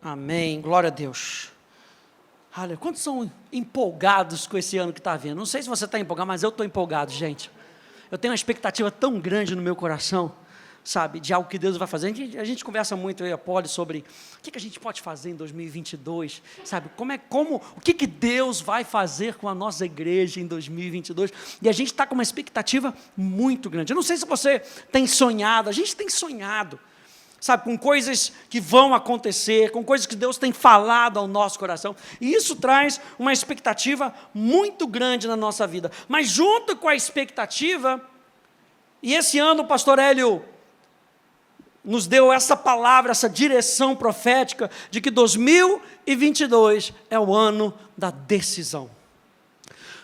Amém, glória a Deus. Olha, quantos são empolgados com esse ano que está vindo? Não sei se você está empolgado, mas eu estou empolgado, gente. Eu tenho uma expectativa tão grande no meu coração, sabe, de algo que Deus vai fazer. A gente conversa muito, eu e a Poli, sobre o que a gente pode fazer em 2022, sabe, o que Deus vai fazer com a nossa igreja em 2022, e a gente está com uma expectativa muito grande. Eu não sei se você tem sonhado, a gente tem sonhado, sabe, com coisas que vão acontecer, com coisas que Deus tem falado ao nosso coração, e isso traz uma expectativa muito grande na nossa vida. Mas junto com a expectativa, e esse ano o pastor Hélio nos deu essa palavra, essa direção profética, de que 2022 é o ano da decisão.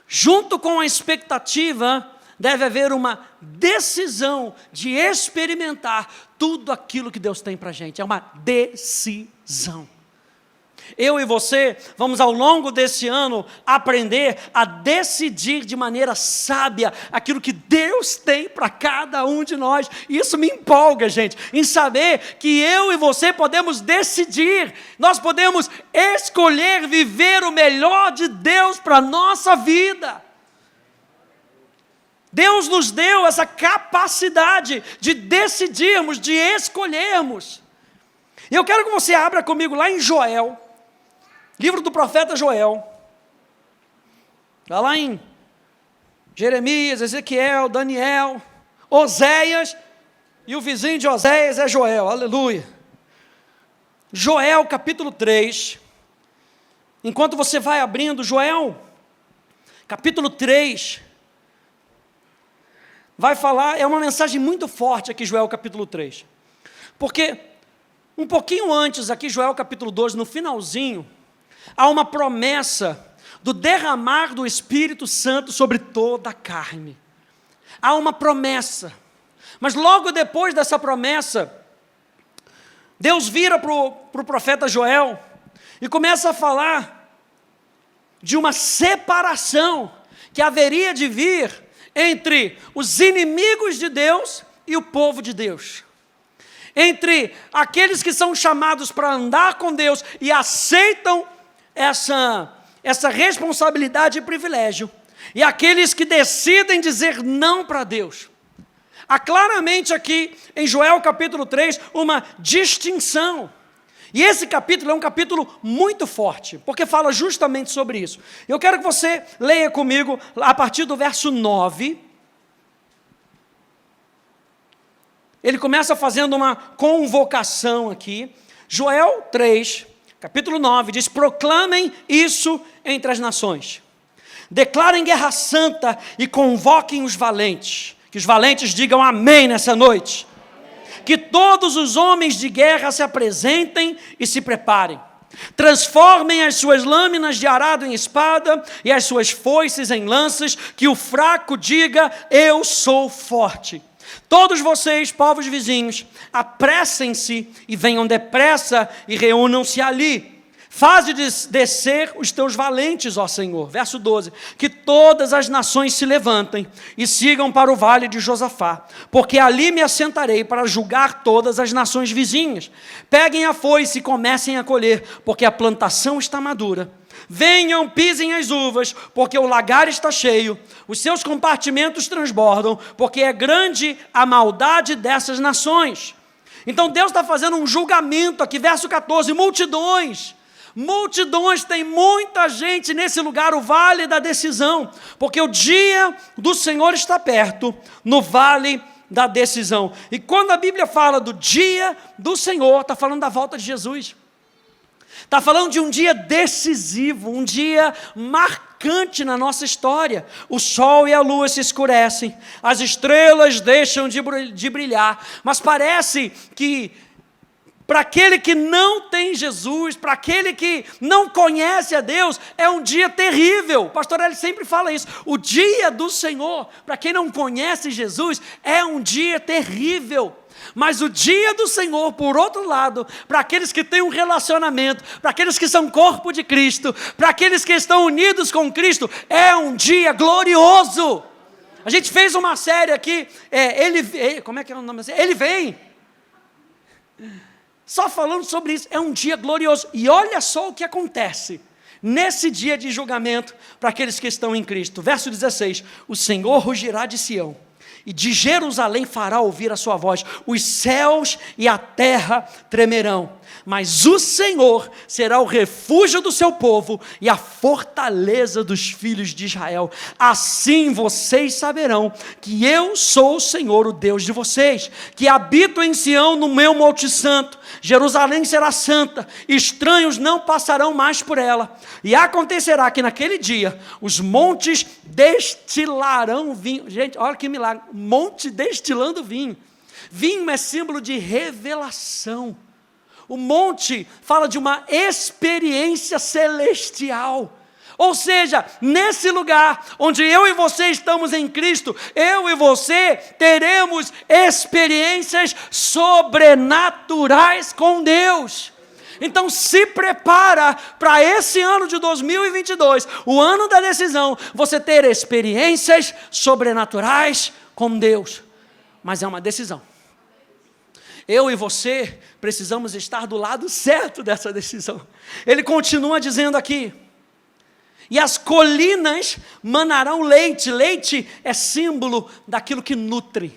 Junto com a expectativa, deve haver uma decisão de experimentar tudo aquilo que Deus tem para a gente. É uma decisão. Eu e você vamos ao longo desse ano aprender a decidir de maneira sábia aquilo que Deus tem para cada um de nós. E isso me empolga, gente, em saber que eu e você podemos decidir, nós podemos escolher viver o melhor de Deus para a nossa vida. Deus nos deu essa capacidade de decidirmos, de escolhermos. E eu quero que você abra comigo lá em Joel, livro do profeta Joel. Está lá em Jeremias, Ezequiel, Daniel, Oséias, e o vizinho de Oséias é Joel, aleluia. Joel capítulo 3, enquanto você vai abrindo, Joel capítulo 3, vai falar, é uma mensagem muito forte aqui, Joel capítulo 3, porque um pouquinho antes, aqui Joel capítulo 2, no finalzinho, há uma promessa do derramar do Espírito Santo sobre toda a carne. Há uma promessa, mas logo depois dessa promessa, Deus vira para o profeta Joel e começa a falar de uma separação que haveria de vir entre os inimigos de Deus e o povo de Deus, entre aqueles que são chamados para andar com Deus e aceitam essa responsabilidade e privilégio, e aqueles que decidem dizer não para Deus. Há claramente aqui em Joel capítulo 3 uma distinção. E esse capítulo é um capítulo muito forte, porque fala justamente sobre isso. Eu quero que você leia comigo a partir do verso 9. Ele começa fazendo uma convocação aqui. Joel 3, capítulo 9, diz: proclamem isso entre as nações. Declarem guerra santa e convoquem os valentes. Que os valentes digam amém nessa noite. Que todos os homens de guerra se apresentem e se preparem. Transformem as suas lâminas de arado em espada e as suas foices em lanças, que o fraco diga, eu sou forte. Todos vocês, povos vizinhos, apressem-se e venham depressa e reúnam-se ali. Faze descer os teus valentes, ó Senhor. Verso 12. Que todas as nações se levantem e sigam para o vale de Josafá, porque ali me assentarei para julgar todas as nações vizinhas. Peguem a foice e comecem a colher, porque a plantação está madura. Venham, pisem as uvas, porque o lagar está cheio, os seus compartimentos transbordam, porque é grande a maldade dessas nações. Então Deus está fazendo um julgamento aqui, verso 14, multidões, tem muita gente nesse lugar, o vale da decisão, porque o dia do Senhor está perto, no vale da decisão. E quando a Bíblia fala do dia do Senhor, está falando da volta de Jesus. Está falando de um dia decisivo, um dia marcante na nossa história. O sol e a lua se escurecem, as estrelas deixam de brilhar, mas parece que para aquele que não tem Jesus, para aquele que não conhece a Deus, é um dia terrível. O pastor Hélio sempre fala isso. O dia do Senhor, para quem não conhece Jesus, é um dia terrível. Mas o dia do Senhor, por outro lado, para aqueles que têm um relacionamento, para aqueles que são corpo de Cristo, para aqueles que estão unidos com Cristo, é um dia glorioso. A gente fez uma série aqui, como é que é o nome? Ele vem. Só falando sobre isso, é um dia glorioso. E olha só o que acontece nesse dia de julgamento para aqueles que estão em Cristo. Verso 16: o Senhor rugirá de Sião, e de Jerusalém fará ouvir a sua voz, os céus e a terra tremerão, mas o Senhor será o refúgio do seu povo e a fortaleza dos filhos de Israel. Assim vocês saberão que eu sou o Senhor, o Deus de vocês, que habito em Sião no meu monte santo. Jerusalém será santa, estranhos não passarão mais por ela. E acontecerá que naquele dia os montes destilarão vinho. Gente, olha que milagre, monte destilando vinho. Vinho é símbolo de revelação. O monte fala de uma experiência celestial. Ou seja, nesse lugar onde eu e você estamos em Cristo, eu e você teremos experiências sobrenaturais com Deus. Então se prepara para esse ano de 2022, o ano da decisão, você ter experiências sobrenaturais com Deus. Mas é uma decisão. Eu e você precisamos estar do lado certo dessa decisão. Ele continua dizendo aqui: e as colinas manarão leite. Leite é símbolo daquilo que nutre.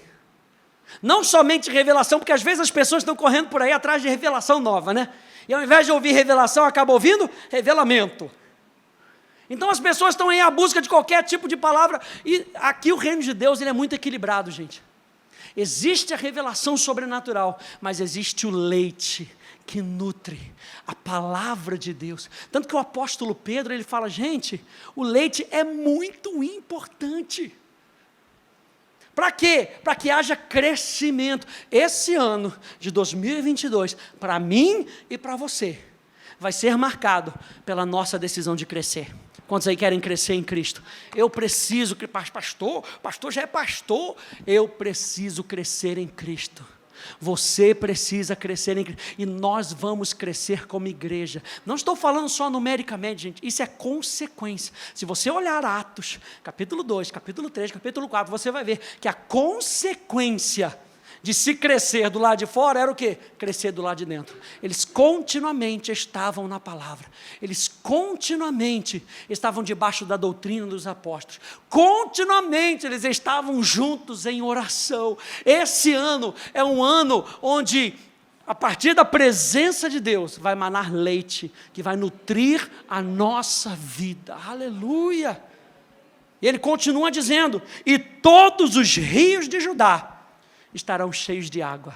Não somente revelação, porque às vezes as pessoas estão correndo por aí atrás de revelação nova, né? E ao invés de ouvir revelação, acaba ouvindo revelamento. Então as pessoas estão aí à busca de qualquer tipo de palavra. E aqui o reino de Deus, ele é muito equilibrado, gente. Existe a revelação sobrenatural, mas existe o leite que nutre, a palavra de Deus. Tanto que o apóstolo Pedro, ele fala: gente, o leite é muito importante. Para quê? Para que haja crescimento. Esse ano de 2022, para mim e para você, vai ser marcado pela nossa decisão de crescer. Quantos aí querem crescer em Cristo? Eu preciso, pastor já é pastor, eu preciso crescer em Cristo. Você precisa crescer em Cristo, e nós vamos crescer como igreja. Não estou falando só numericamente, gente, isso é consequência. Se você olhar Atos, capítulo 2, capítulo 3, capítulo 4, você vai ver que a consequência de se crescer do lado de fora era o quê? Crescer do lado de dentro. Eles continuamente estavam na palavra, eles continuamente estavam debaixo da doutrina dos apóstolos, continuamente eles estavam juntos em oração. Esse ano é um ano onde, a partir da presença de Deus, vai manar leite, que vai nutrir a nossa vida. Aleluia! E ele continua dizendo: e todos os rios de Judá estarão cheios de água.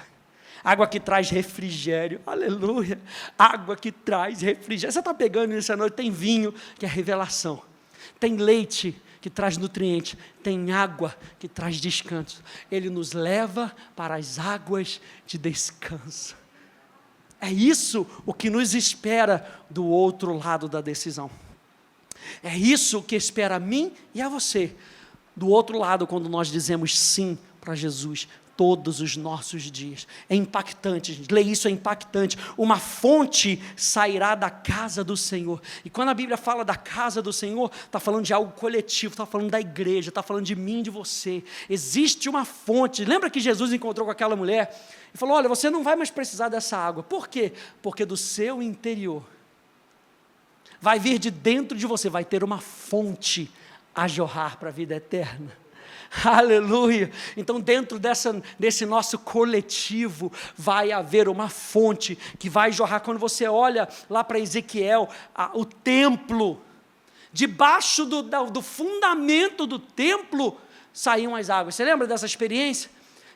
Água que traz refrigério. Aleluia. Água que traz refrigério. Você está pegando nessa noite, tem vinho, que é revelação. Tem leite, que traz nutriente. Tem água, que traz descanso. Ele nos leva para as águas de descanso. É isso o que nos espera do outro lado da decisão. É isso que espera a mim e a você do outro lado, quando nós dizemos sim para Jesus todos os nossos dias. É impactante, gente. Ler isso é impactante. Uma fonte sairá da casa do Senhor. E quando a Bíblia fala da casa do Senhor, está falando de algo coletivo, está falando da igreja, está falando de mim, de você. Existe uma fonte. Lembra que Jesus encontrou com aquela mulher e falou: olha, você não vai mais precisar dessa água. Por quê? Porque do seu interior vai vir de dentro de você, vai ter uma fonte a jorrar para a vida eterna. Aleluia. Então dentro desse nosso coletivo vai haver uma fonte que vai jorrar. Quando você olha lá para Ezequiel, o templo, debaixo do fundamento do templo saíam as águas. Você lembra dessa experiência?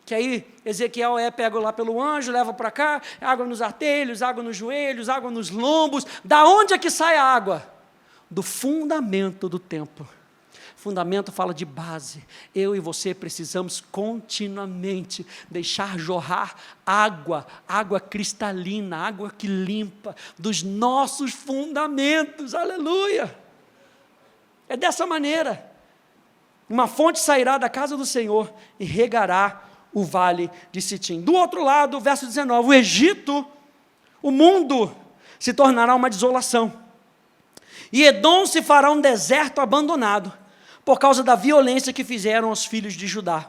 Que aí Ezequiel é pego lá pelo anjo, leva para cá, água nos artelhos, água nos joelhos, água nos lombos. Da onde é que sai a água? Do fundamento do templo. Fundamento fala de base. Eu e você precisamos continuamente deixar jorrar água, água cristalina, água que limpa, dos nossos fundamentos. Aleluia! É dessa maneira. Uma fonte sairá da casa do Senhor e regará o vale de Sitim. Do outro lado, verso 19, o Egito, o mundo, se tornará uma desolação. E Edom se fará um deserto abandonado, por causa da violência que fizeram aos filhos de Judá,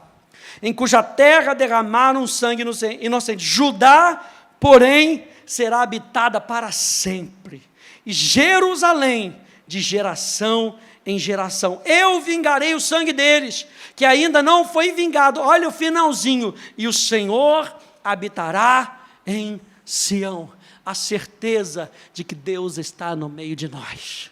em cuja terra derramaram sangue inocente. Judá, porém, será habitada para sempre, e Jerusalém de geração em geração. Eu vingarei o sangue deles, que ainda não foi vingado. Olha o finalzinho. E o Senhor habitará em Sião. A certeza de que Deus está no meio de nós.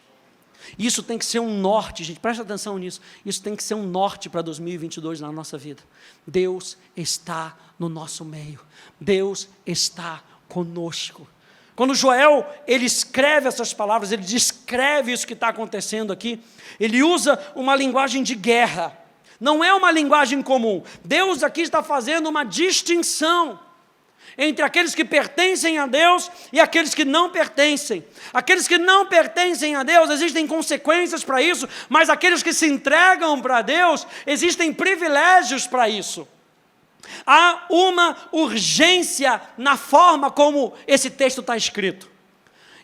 Isso tem que ser um norte, gente, presta atenção nisso. Isso tem que ser um norte para 2022 na nossa vida. Deus está no nosso meio. Deus está conosco. Quando Joel, ele escreve essas palavras, ele descreve isso que está acontecendo aqui, ele usa uma linguagem de guerra. Não é uma linguagem comum. Deus aqui está fazendo uma distinção entre aqueles que pertencem a Deus e aqueles que não pertencem. Aqueles que não pertencem a Deus, existem consequências para isso, mas aqueles que se entregam para Deus, existem privilégios para isso. Há uma urgência na forma como esse texto está escrito.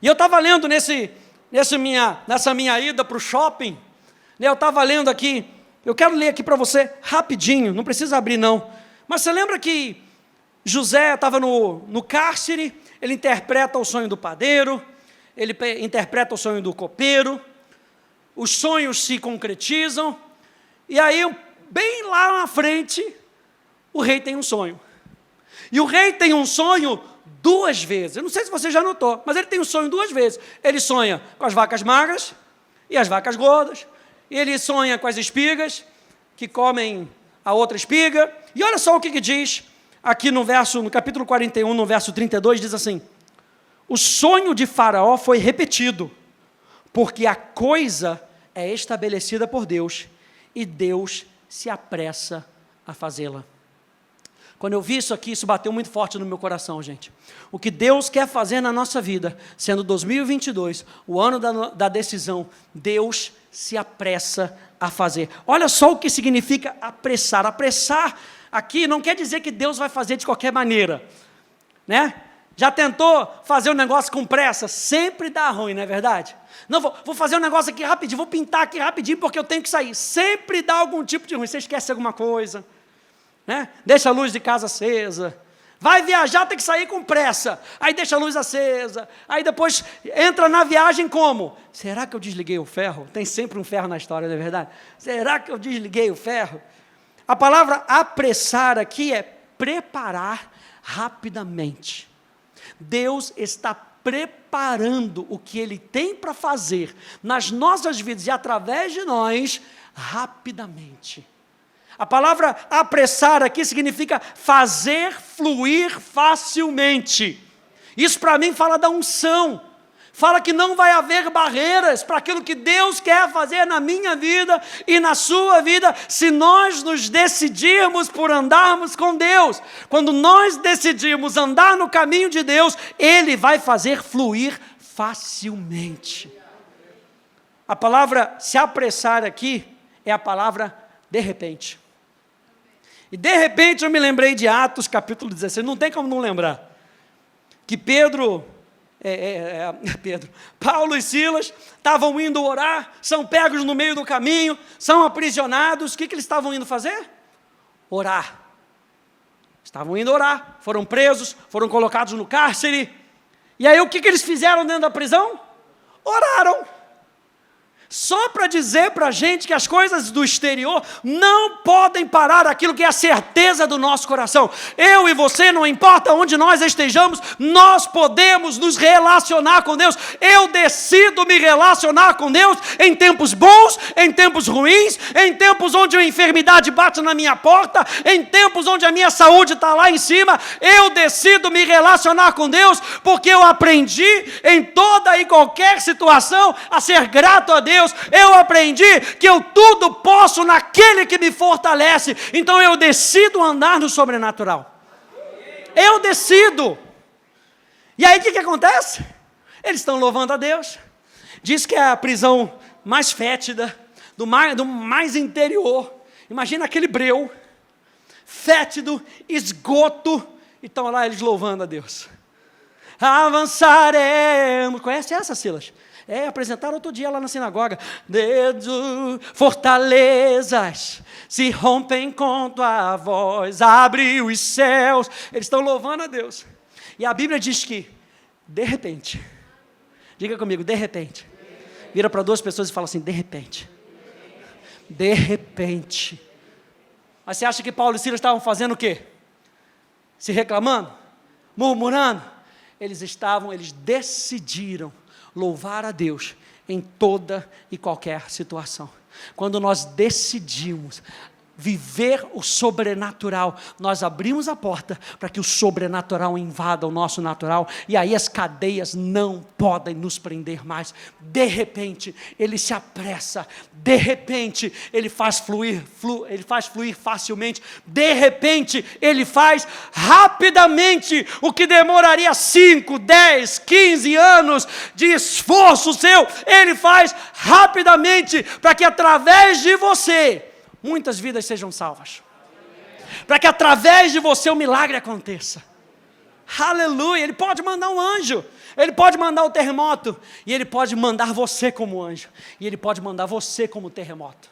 E eu estava lendo nessa minha ida para o shopping, eu estava lendo aqui, eu quero ler aqui para você rapidinho, não precisa abrir não, mas você lembra que José estava no cárcere, ele interpreta o sonho do padeiro, ele interpreta o sonho do copeiro, os sonhos se concretizam, e aí, bem lá na frente, o rei tem um sonho. E o rei tem um sonho 2 vezes. Eu não sei se você já notou, mas ele tem um sonho 2 vezes. Ele sonha com as vacas magras e as vacas gordas, e ele sonha com as espigas, que comem a outra espiga, e olha só o que diz aqui no capítulo 41, no verso 32, diz assim: o sonho de Faraó foi repetido, porque a coisa é estabelecida por Deus, e Deus se apressa a fazê-la. Quando eu vi isso aqui, isso bateu muito forte no meu coração, gente. O que Deus quer fazer na nossa vida, sendo 2022, o ano da decisão, Deus se apressa a fazer. Olha só o que significa apressar. Apressar aqui não quer dizer que Deus vai fazer de qualquer maneira, né? Já tentou fazer um negócio com pressa? Sempre dá ruim, não é verdade? Não, vou fazer um negócio aqui rapidinho, vou pintar aqui rapidinho porque eu tenho que sair. Sempre dá algum tipo de ruim. Você esquece alguma coisa, né? Deixa a luz de casa acesa. Vai viajar, tem que sair com pressa. Aí deixa a luz acesa. Aí depois entra na viagem como? Será que eu desliguei o ferro? Tem sempre um ferro na história, não é verdade? Será que eu desliguei o ferro? A palavra apressar aqui é preparar rapidamente. Deus está preparando o que Ele tem para fazer nas nossas vidas e através de nós, rapidamente. A palavra apressar aqui significa fazer fluir facilmente. Isso para mim fala da unção. Fala que não vai haver barreiras para aquilo que Deus quer fazer na minha vida e na sua vida, se nós nos decidirmos por andarmos com Deus. Quando nós decidimos andar no caminho de Deus, Ele vai fazer fluir facilmente. A palavra se apressar aqui é a palavra de repente. E de repente eu me lembrei de Atos capítulo 16, não tem como não lembrar, que Paulo e Silas estavam indo orar, são pegos no meio do caminho, são aprisionados. O que eles estavam indo fazer? Orar. Estavam indo orar, foram presos, foram colocados no cárcere. E aí o que eles fizeram dentro da prisão? Oraram. Só para dizer para a gente que as coisas do exterior não podem parar aquilo que é a certeza do nosso coração. Eu e você, não importa onde nós estejamos, nós podemos nos relacionar com Deus. Eu decido me relacionar com Deus em tempos bons, em tempos ruins, em tempos onde a enfermidade bate na minha porta, em tempos onde a minha saúde está lá em cima. Eu decido me relacionar com Deus, porque eu aprendi em toda e qualquer situação a ser grato a Deus. Eu aprendi que eu tudo posso naquele que me fortalece. Então eu decido andar no sobrenatural. Eu decido. E aí o que acontece? Eles estão louvando a Deus. Diz que é a prisão mais fétida, do mais interior. Imagina aquele breu, fétido, esgoto. E estão lá eles louvando a Deus. Avançaremos. Conhece essa, Silas? Apresentaram outro dia lá na sinagoga. Fortalezas se rompem com tua voz, abre os céus. Eles estão louvando a Deus. E a Bíblia diz que De repente. Diga comigo, de repente. Vira para 2 pessoas e fala assim, de repente. De repente. Mas você acha que Paulo e Silas estavam fazendo o quê? Se reclamando? Murmurando? Eles decidiram louvar a Deus em toda e qualquer situação. Quando nós decidimos viver o sobrenatural, nós abrimos a porta para que o sobrenatural invada o nosso natural, e aí as cadeias não podem nos prender mais. De repente, ele se apressa, de repente, ele faz fluir facilmente, de repente, ele faz rapidamente o que demoraria 5, 10, 15 anos de esforço seu, ele faz rapidamente, para que através de você, muitas vidas sejam salvas. Para que através de você o milagre aconteça. Aleluia. Ele pode mandar um anjo. Ele pode mandar o terremoto. E Ele pode mandar você como anjo. E Ele pode mandar você como terremoto.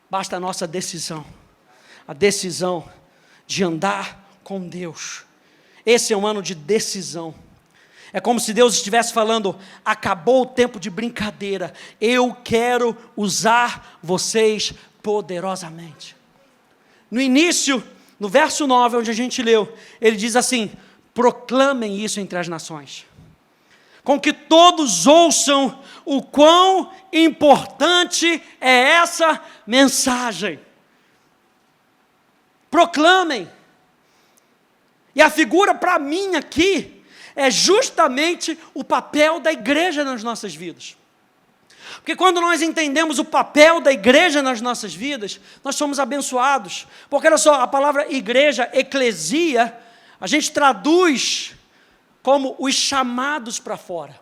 Basta a nossa decisão. A decisão de andar com Deus. Esse é um ano de decisão. É como se Deus estivesse falando, acabou o tempo de brincadeira, eu quero usar vocês poderosamente. No início, no verso 9, onde a gente leu, ele diz assim, proclamem isso entre as nações, com que todos ouçam o quão importante é essa mensagem. Proclamem. E a figura para mim aqui, é justamente o papel da igreja nas nossas vidas. Porque quando nós entendemos o papel da igreja nas nossas vidas, nós somos abençoados. Porque olha só, a palavra igreja, eclesia, a gente traduz como os chamados para fora.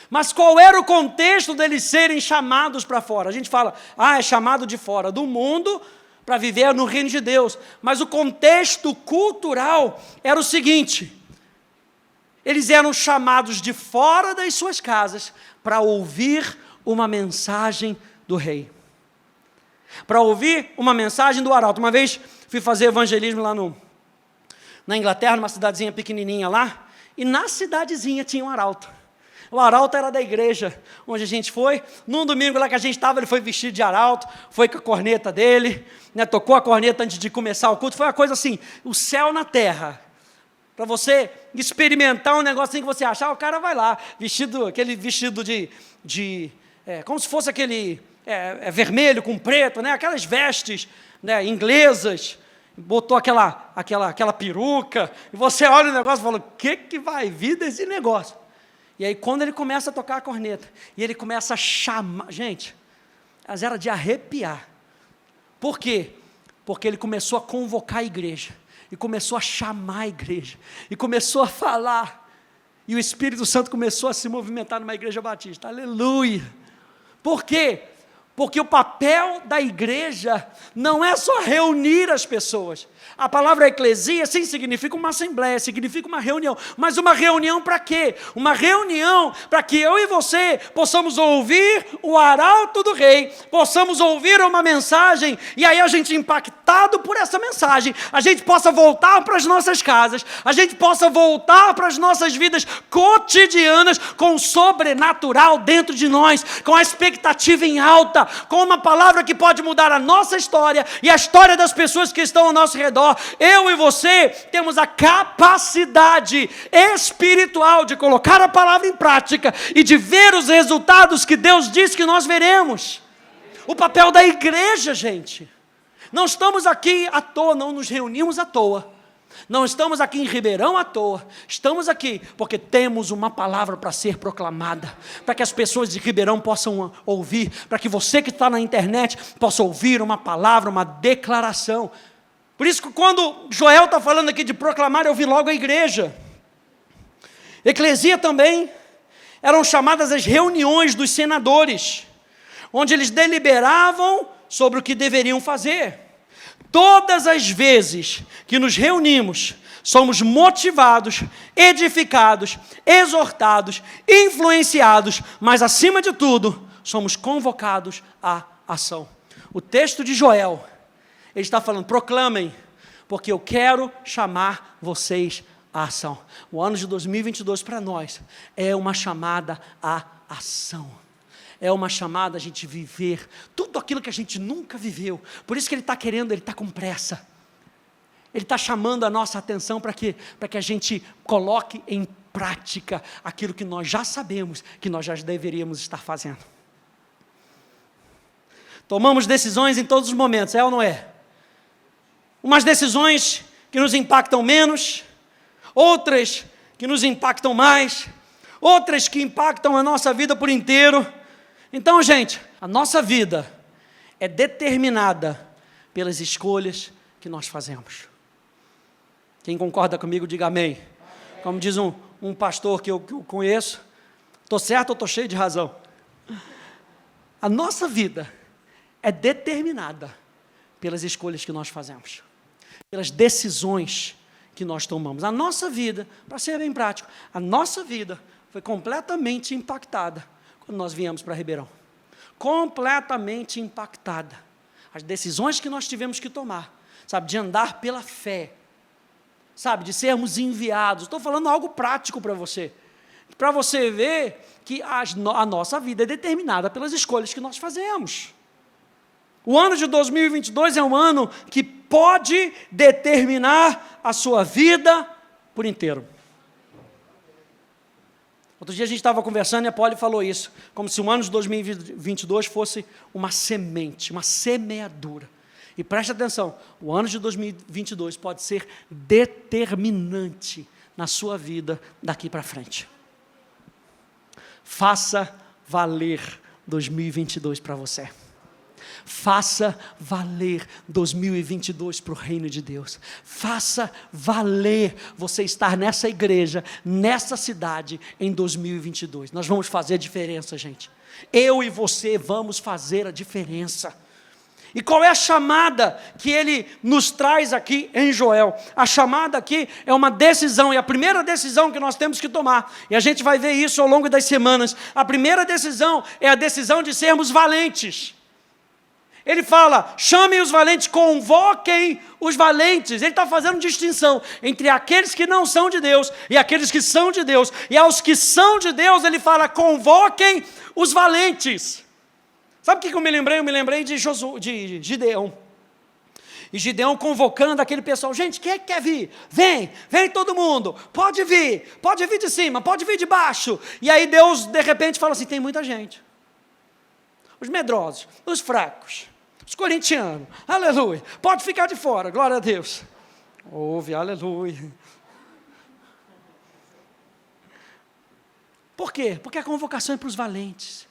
Mas qual era o contexto deles serem chamados para fora? A gente fala, é chamado de fora do mundo para viver no reino de Deus. Mas o contexto cultural era o seguinte, eles eram chamados de fora das suas casas para ouvir uma mensagem do rei. Para ouvir uma mensagem do arauto. Uma vez fui fazer evangelismo lá na Inglaterra, numa cidadezinha pequenininha lá, e na cidadezinha tinha um arauto. O arauto era da igreja onde a gente foi. Num domingo lá que a gente estava, ele foi vestido de arauto, foi com a corneta dele, tocou a corneta antes de começar o culto. Foi uma coisa assim, o céu na terra. Para você experimentar um negocinho que você achar, o cara vai lá, aquele vestido como se fosse aquele vermelho com preto, aquelas vestes inglesas, botou aquela peruca, e você olha o negócio e fala, o que vai vir desse negócio? E aí quando ele começa a tocar a corneta, e ele começa a chamar, gente, mas era de arrepiar. Por quê? Porque ele começou a convocar a igreja, e começou a chamar a igreja, e começou a falar, e o Espírito Santo começou a se movimentar numa igreja batista, aleluia. Por quê? Porque o papel da igreja não é só reunir as pessoas. A palavra eclesia, sim, significa uma assembleia, significa uma reunião. Mas uma reunião para quê? Uma reunião para que eu e você possamos ouvir o arauto do rei, possamos ouvir uma mensagem, e aí a gente, impactado por essa mensagem, a gente possa voltar para as nossas casas, a gente possa voltar para as nossas vidas cotidianas com o sobrenatural dentro de nós, com a expectativa em alta, com uma palavra que pode mudar a nossa história e a história das pessoas que estão ao nosso redor. Eu e você temos a capacidade espiritual de colocar a palavra em prática e de ver os resultados que Deus diz que nós veremos. O papel da igreja, gente. Não estamos aqui à toa, não nos reunimos à toa. Não estamos aqui em Ribeirão à toa, estamos aqui porque temos uma palavra para ser proclamada, para que as pessoas de Ribeirão possam ouvir, para que você que está na internet possa ouvir uma palavra, uma declaração. Por isso que quando Joel está falando aqui de proclamar, eu vi logo a igreja. Eclesia também eram chamadas as reuniões dos senadores, onde eles deliberavam sobre o que deveriam fazer. Todas as vezes que nos reunimos, somos motivados, edificados, exortados, influenciados, mas acima de tudo, somos convocados à ação. O texto de Joel, ele está falando, proclamem, porque eu quero chamar vocês à ação. O ano de 2022 para nós é uma chamada à ação. É uma chamada a gente viver tudo aquilo que a gente nunca viveu. Por isso que Ele está querendo, Ele está com pressa. Ele está chamando a nossa atenção para que a gente coloque em prática aquilo que nós já sabemos, que nós já deveríamos estar fazendo. Tomamos decisões em todos os momentos, é ou não é? Umas decisões que nos impactam menos, outras que nos impactam mais, outras que impactam a nossa vida por inteiro. Então, gente, a nossa vida é determinada pelas escolhas que nós fazemos. Quem concorda comigo, diga amém. Como diz um pastor que eu conheço, estou certo ou estou cheio de razão? A nossa vida é determinada pelas escolhas que nós fazemos, pelas decisões que nós tomamos. A nossa vida, para ser bem prático, a nossa vida foi completamente impactada quando nós viemos para Ribeirão. Completamente impactada. As decisões que nós tivemos que tomar, sabe, de andar pela fé, sabe, de sermos enviados. Estou falando algo prático para você ver que a nossa vida é determinada pelas escolhas que nós fazemos. O ano de 2022 é um ano que pode determinar a sua vida por inteiro. Outro dia a gente estava conversando e a Polly falou isso, como se o ano de 2022 fosse uma semente, uma semeadura. E preste atenção, o ano de 2022 pode ser determinante na sua vida daqui para frente. Faça valer 2022 para você. Faça valer 2022 para o reino de Deus. Faça valer você estar nessa igreja, nessa cidade, em 2022. Nós vamos fazer a diferença, gente. Eu e você vamos fazer a diferença. E qual é a chamada que ele nos traz aqui em Joel? A chamada aqui é uma decisão, e a primeira decisão que nós temos que tomar, e a gente vai ver isso ao longo das semanas, a primeira decisão é a decisão de sermos valentes. Ele fala, chamem os valentes, convoquem os valentes. Ele está fazendo distinção entre aqueles que não são de Deus e aqueles que são de Deus. E aos que são de Deus, ele fala, convoquem os valentes. Sabe o que eu me lembrei? Eu me lembrei de Gideão. E Gideão convocando aquele pessoal, gente, quem é que quer vir? Vem todo mundo, pode vir de cima, pode vir de baixo. E aí Deus, de repente, fala assim, tem muita gente. Os medrosos, os fracos, os corintianos, aleluia, pode ficar de fora, glória a Deus. Ouve, aleluia. Por quê? Porque a convocação é para os valentes.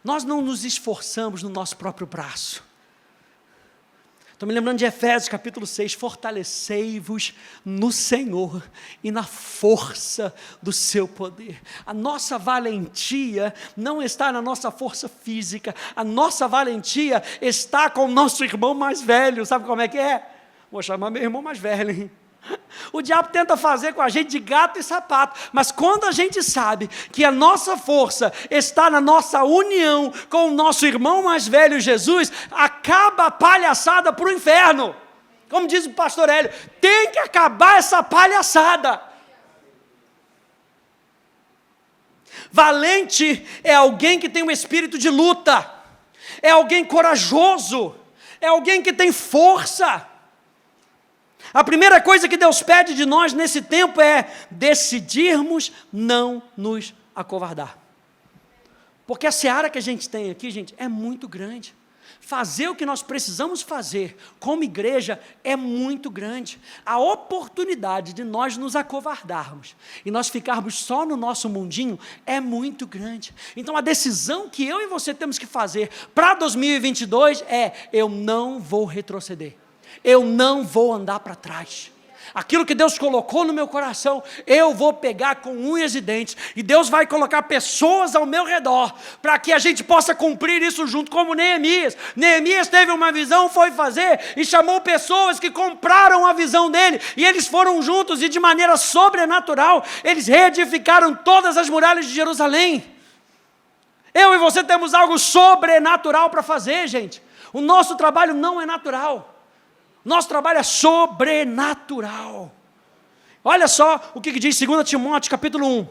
Nós não nos esforçamos no nosso próprio braço. Estou me lembrando de Efésios capítulo 6, fortalecei-vos no Senhor e na força do seu poder. A nossa valentia não está na nossa força física, a nossa valentia está com o nosso irmão mais velho. Sabe como é que é? Vou chamar meu irmão mais velho, hein? O diabo tenta fazer com a gente de gato e sapato, mas quando a gente sabe que a nossa força está na nossa união com o nosso irmão mais velho Jesus, acaba a palhaçada para o inferno. Como diz o pastor Hélio, tem que acabar essa palhaçada. Valente é alguém que tem um espírito de luta, é alguém corajoso, é alguém que tem força. A primeira coisa que Deus pede de nós nesse tempo é decidirmos não nos acovardar. Porque a seara que a gente tem aqui, gente, é muito grande. Fazer o que nós precisamos fazer como igreja é muito grande. A oportunidade de nós nos acovardarmos e nós ficarmos só no nosso mundinho é muito grande. Então a decisão que eu e você temos que fazer para 2022 é: eu não vou retroceder. Eu não vou andar para trás. Aquilo que Deus colocou no meu coração, eu vou pegar com unhas e dentes, e Deus vai colocar pessoas ao meu redor, para que a gente possa cumprir isso junto, como Neemias. Neemias teve uma visão, foi fazer, e chamou pessoas que compraram a visão dele, e eles foram juntos, e de maneira sobrenatural, eles reedificaram todas as muralhas de Jerusalém. Eu e você temos algo sobrenatural para fazer, gente. O nosso trabalho não é natural. Nosso trabalho é sobrenatural. Olha só o que diz 2 Timóteo capítulo 1,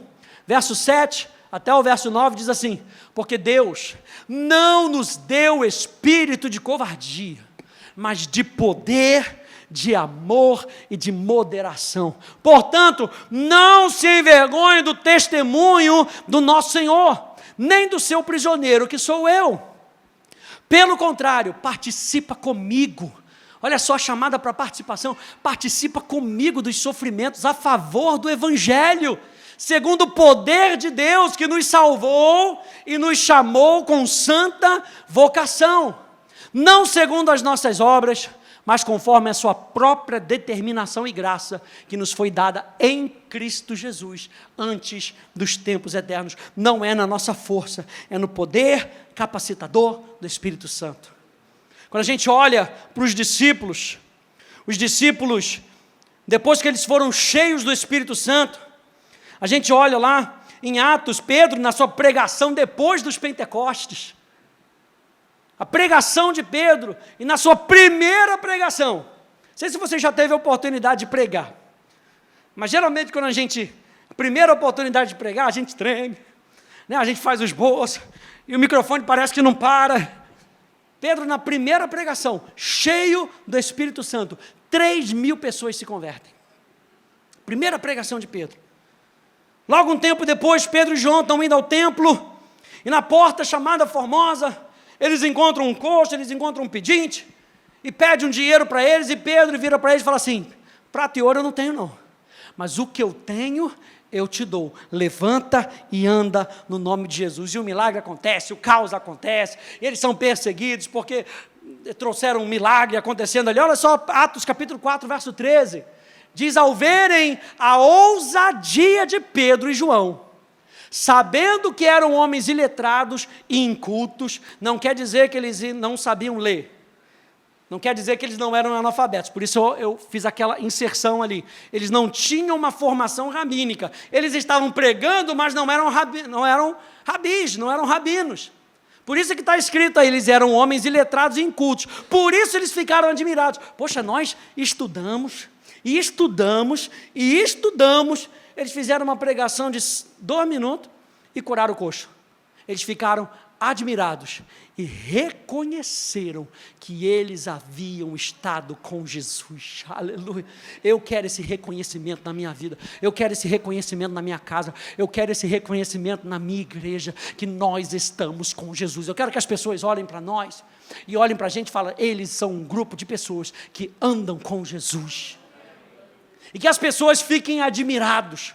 verso 7 até o verso 9, diz assim: porque Deus não nos deu espírito de covardia, mas de poder, de amor e de moderação. Portanto, não se envergonhe do testemunho do nosso Senhor, nem do seu prisioneiro, que sou eu. Pelo contrário, participa comigo. Olha só a chamada para participação. Participa comigo dos sofrimentos a favor do Evangelho, segundo o poder de Deus que nos salvou e nos chamou com santa vocação, não segundo as nossas obras, mas conforme a sua própria determinação e graça, que nos foi dada em Cristo Jesus, antes dos tempos eternos. Não é na nossa força, é no poder capacitador do Espírito Santo. Quando a gente olha para os discípulos, depois que eles foram cheios do Espírito Santo, a gente olha lá em Atos, Pedro, na sua pregação depois dos Pentecostes, a pregação de Pedro, e na sua primeira pregação, não sei se você já teve a oportunidade de pregar, mas geralmente quando a primeira oportunidade de pregar, a gente treme, né? A gente faz o esboço, e o microfone parece que não para. Pedro, na primeira pregação, cheio do Espírito Santo, 3.000 pessoas se convertem. Primeira pregação de Pedro. Logo um tempo depois, Pedro e João estão indo ao templo, e na porta chamada Formosa, eles encontram um coxo, eles encontram um pedinte, e pede um dinheiro para eles, e Pedro vira para eles e fala assim: prata e ouro eu não tenho não, mas o que eu tenho, eu te dou. Levanta e anda no nome de Jesus. E o milagre acontece, o caos acontece, e eles são perseguidos, porque trouxeram um milagre acontecendo ali. Olha só, Atos capítulo 4, verso 13. Diz: ao verem a ousadia de Pedro e João, sabendo que eram homens iletrados e incultos, não quer dizer que eles não sabiam ler, não quer dizer que eles não eram analfabetos, por isso eu fiz aquela inserção ali. Eles não tinham uma formação rabínica, eles estavam pregando, mas não eram rabis, não eram rabinos. Por isso que está escrito aí, eles eram homens iletrados e incultos, por isso eles ficaram admirados. Poxa, nós estudamos, e estudamos, e estudamos. Eles fizeram uma pregação de 2 minutos e curaram o coxo. Eles ficaram admirados e reconheceram que eles haviam estado com Jesus. Aleluia! Eu quero esse reconhecimento na minha vida, eu quero esse reconhecimento na minha casa, eu quero esse reconhecimento na minha igreja, que nós estamos com Jesus. Eu quero que as pessoas olhem para nós e olhem para a gente e falem: eles são um grupo de pessoas que andam com Jesus. E que as pessoas fiquem admirados.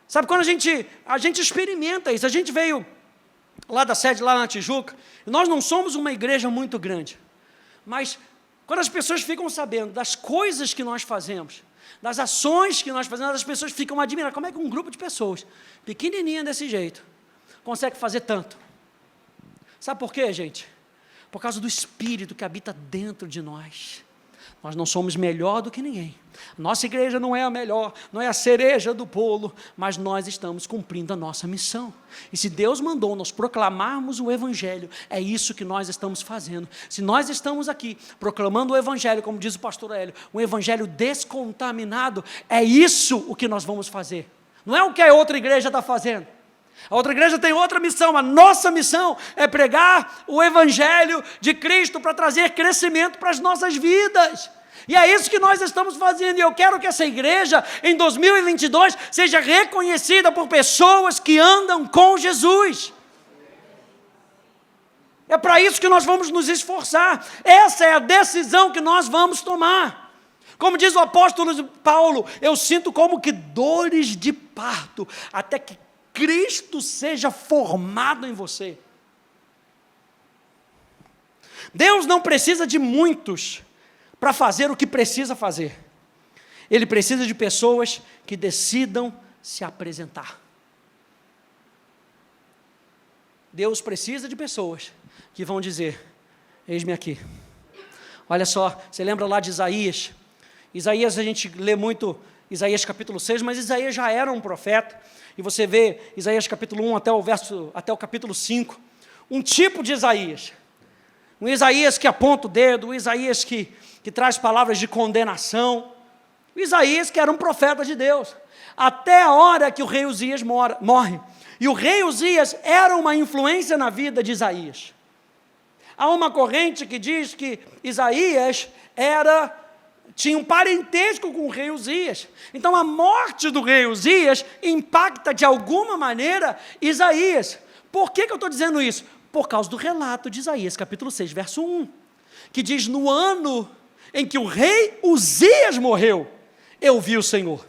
Sabe, quando a gente experimenta isso, a gente veio lá da sede, lá na Tijuca, e nós não somos uma igreja muito grande, mas quando as pessoas ficam sabendo das coisas que nós fazemos, das ações que nós fazemos, as pessoas ficam admiradas. Como é que um grupo de pessoas, pequenininha desse jeito, consegue fazer tanto? Sabe por quê, gente? Por causa do Espírito que habita dentro de nós. Nós não somos melhor do que ninguém. Nossa igreja não é a melhor, não é a cereja do bolo, mas nós estamos cumprindo a nossa missão. E se Deus mandou nós proclamarmos o Evangelho, é isso que nós estamos fazendo. Se nós estamos aqui proclamando o Evangelho, como diz o pastor Hélio, um Evangelho descontaminado, é isso o que nós vamos fazer. Não é o que a outra igreja está fazendo. A outra igreja tem outra missão. A nossa missão é pregar o Evangelho de Cristo para trazer crescimento para as nossas vidas. E é isso que nós estamos fazendo. E eu quero que essa igreja, em 2022, seja reconhecida por pessoas que andam com Jesus. É para isso que nós vamos nos esforçar. Essa é a decisão que nós vamos tomar. Como diz o apóstolo Paulo: eu sinto como que dores de parto, até que Cristo seja formado em você. Deus não precisa de muitos para fazer o que precisa fazer. Ele precisa de pessoas que decidam se apresentar. Deus precisa de pessoas que vão dizer: eis-me aqui. Olha só, você lembra lá de Isaías? Isaías, a gente lê muito Isaías capítulo 6, mas Isaías já era um profeta. E você vê Isaías capítulo 1 até o capítulo 5, um tipo de Isaías. Um Isaías que aponta o dedo, um Isaías que traz palavras de condenação. Isaías, que era um profeta de Deus, até a hora que o rei Uzias morre. E o rei Uzias era uma influência na vida de Isaías. Há uma corrente que diz que Isaías tinha um parentesco com o rei Uzias. Então a morte do rei Uzias impacta de alguma maneira Isaías. Por que eu estou dizendo isso? Por causa do relato de Isaías, capítulo 6, verso 1, que diz: no ano em que o rei Uzias morreu, eu vi o Senhor.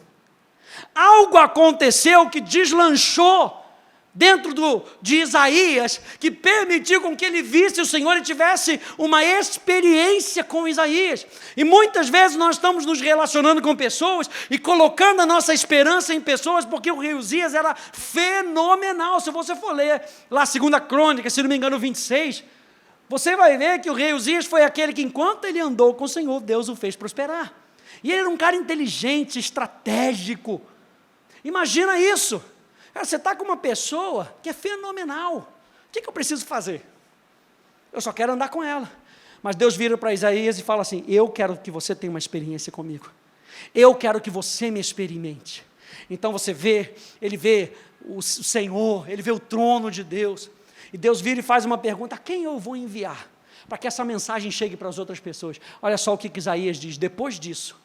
Algo aconteceu que deslanchou dentro de Isaías, que permitiu com que ele visse o Senhor e tivesse uma experiência com Isaías. E muitas vezes nós estamos nos relacionando com pessoas e colocando a nossa esperança em pessoas, porque o rei Uzias era fenomenal. Se você for ler lá 2 Crônicas, se não me engano 26, você vai ver que o rei Uzias foi aquele que, enquanto ele andou com o Senhor, Deus o fez prosperar. E ele era um cara inteligente, estratégico. Imagina isso. Cara, você está com uma pessoa que é fenomenal. O que eu preciso fazer? Eu só quero andar com ela. Mas Deus vira para Isaías e fala assim: eu quero que você tenha uma experiência comigo. Eu quero que você me experimente. Então ele vê o Senhor, ele vê o trono de Deus. E Deus vira e faz uma pergunta: a quem eu vou enviar? Para que essa mensagem chegue para as outras pessoas. Olha só o que Isaías diz: depois disso,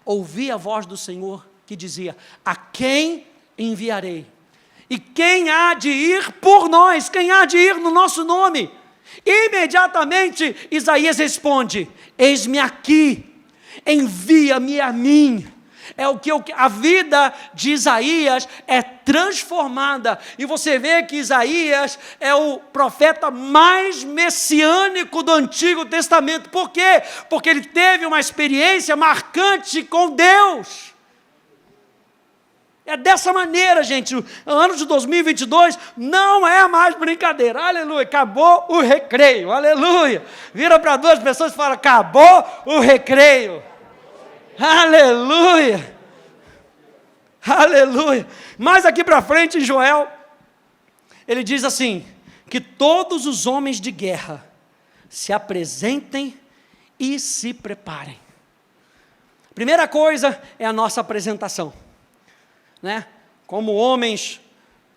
ouvi a voz do Senhor que dizia: a quem enviarei? E quem há de ir por nós? Quem há de ir no nosso nome? Imediatamente Isaías responde: eis-me aqui, envia-me a mim. A vida de Isaías é transformada, e você vê que Isaías é o profeta mais messiânico do Antigo Testamento. Por quê? Porque ele teve uma experiência marcante com Deus. É dessa maneira, gente, o ano de 2022 não é mais brincadeira, aleluia, acabou o recreio, aleluia. Vira para duas pessoas e fala: acabou o recreio, aleluia, aleluia. Mas aqui para frente em Joel, ele diz assim, que todos os homens de guerra se apresentem e se preparem. Primeira coisa é a nossa apresentação. Como homens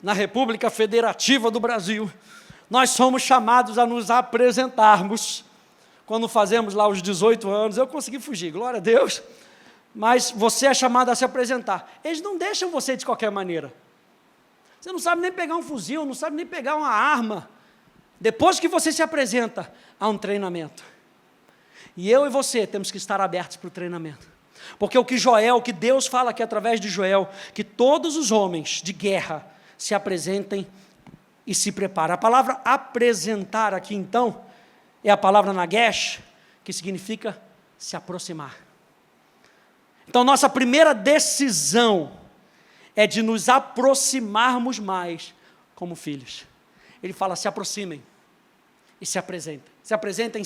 na República Federativa do Brasil, nós somos chamados a nos apresentarmos. Quando fazemos lá os 18 anos, eu consegui fugir, glória a Deus, mas você é chamado a se apresentar. Eles não deixam você de qualquer maneira. Você não sabe nem pegar um fuzil, não sabe nem pegar uma arma. Depois que você se apresenta, há um treinamento. E eu e você temos que estar abertos para o treinamento. Porque o que Deus fala aqui através de Joel, que todos os homens de guerra se apresentem e se preparem. A palavra apresentar aqui então, é a palavra nagesh, que significa se aproximar. Então nossa primeira decisão é de nos aproximarmos mais como filhos. Ele fala: se aproximem e se apresentem. Se apresentem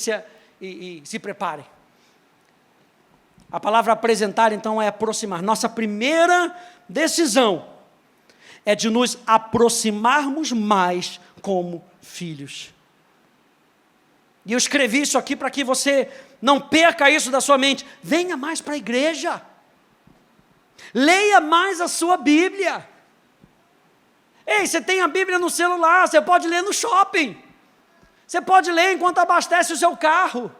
e se preparem. A palavra apresentar, então, é aproximar. Nossa primeira decisão é de nos aproximarmos mais como filhos. E eu escrevi isso aqui para que você não perca isso da sua mente. Venha mais para a igreja. Leia mais a sua Bíblia. Ei, você tem a Bíblia no celular, você pode ler no shopping. Você pode ler enquanto abastece o seu carro.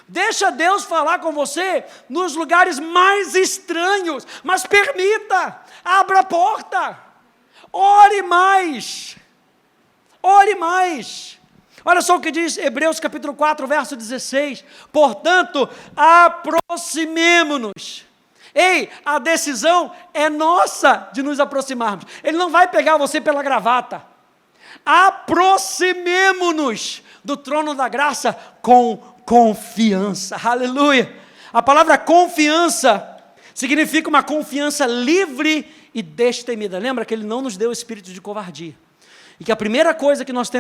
Deixa Deus falar com você nos lugares mais estranhos, mas permita, abra a porta, ore mais, ore mais. Olha só o que diz Hebreus capítulo 4, verso 16, portanto, aproximemo-nos. Ei, a decisão é nossa de nos aproximarmos, Ele não vai pegar você pela gravata. Aproximemo-nos do trono da graça com confiança, aleluia. A palavra confiança significa uma confiança livre e destemida. Lembra que Ele não nos deu espírito de covardia, e que a primeira coisa que nós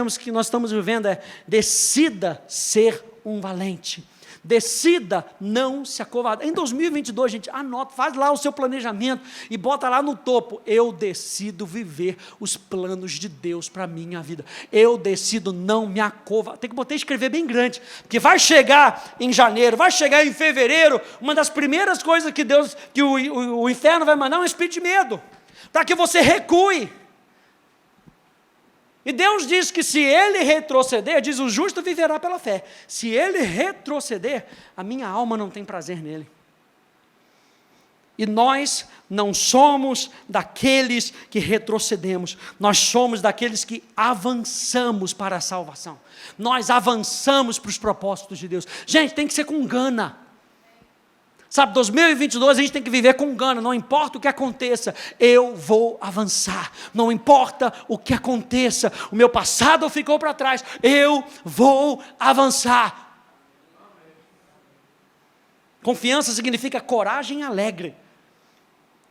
estamos vivendo é: decida ser um valente, Decida não se acovardar. Em 2022, gente, anota, faz lá o seu planejamento e bota lá no topo. Eu decido viver os planos de Deus para a minha vida. Eu decido não me acovardar. Tem que botar e escrever bem grande, porque vai chegar em janeiro, vai chegar em fevereiro, uma das primeiras coisas que o inferno vai mandar é um espírito de medo, para que você recue. E Deus diz que se ele retroceder, diz o justo viverá pela fé. Se ele retroceder, a minha alma não tem prazer nele. E nós não somos daqueles que retrocedemos, nós somos daqueles que avançamos para a salvação. Nós avançamos para os propósitos de Deus. Gente, tem que ser com gana. Sabe, 2022 a gente tem que viver com gana, não importa o que aconteça, eu vou avançar, não importa o que aconteça, o meu passado ficou para trás, eu vou avançar. Confiança significa coragem alegre.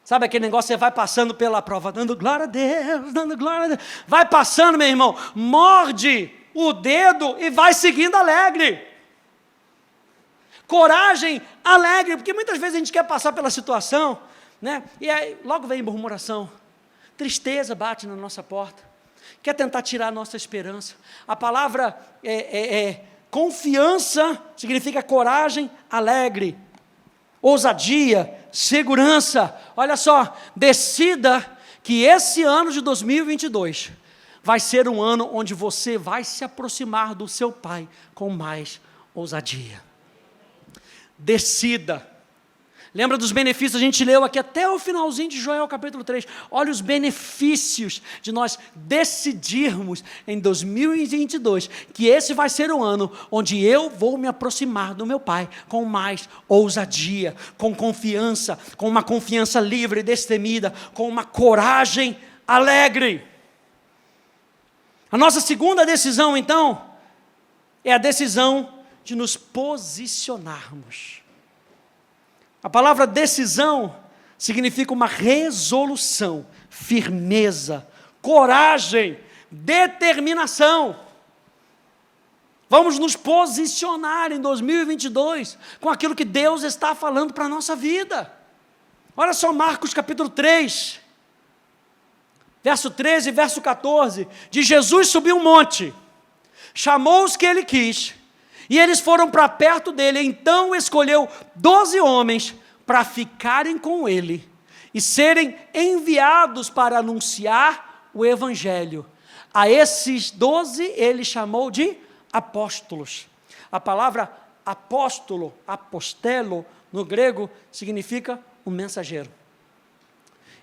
Sabe aquele negócio, você vai passando pela prova, dando glória a Deus, dando glória a Deus, vai passando, meu irmão, morde o dedo e vai seguindo alegre. Coragem alegre, porque muitas vezes a gente quer passar pela situação, né? E aí logo vem murmuração, tristeza bate na nossa porta, quer tentar tirar a nossa esperança. A palavra confiança significa coragem alegre, ousadia, segurança. Olha só, decida que esse ano de 2022 vai ser um ano onde você vai se aproximar do seu Pai com mais ousadia. Decida. Lembra dos benefícios? A gente leu aqui até o finalzinho de Joel capítulo 3. Olha os benefícios de nós decidirmos em 2022 que esse vai ser o ano onde eu vou me aproximar do meu Pai com mais ousadia, com confiança, com uma confiança livre e destemida, com uma coragem alegre. A nossa segunda decisão, então, é a decisão de nos posicionarmos. A palavra decisão significa uma resolução, firmeza, coragem, determinação. Vamos nos posicionar em 2022 com aquilo que Deus está falando para a nossa vida. Olha só Marcos capítulo 3, verso 13 e verso 14, de Jesus subiu um monte, chamou os que ele quis, e eles foram para perto dele. Então escolheu 12 homens para ficarem com ele e serem enviados para anunciar o evangelho. A esses 12 ele chamou de apóstolos. A palavra apóstolo, apostelo, no grego, significa um mensageiro.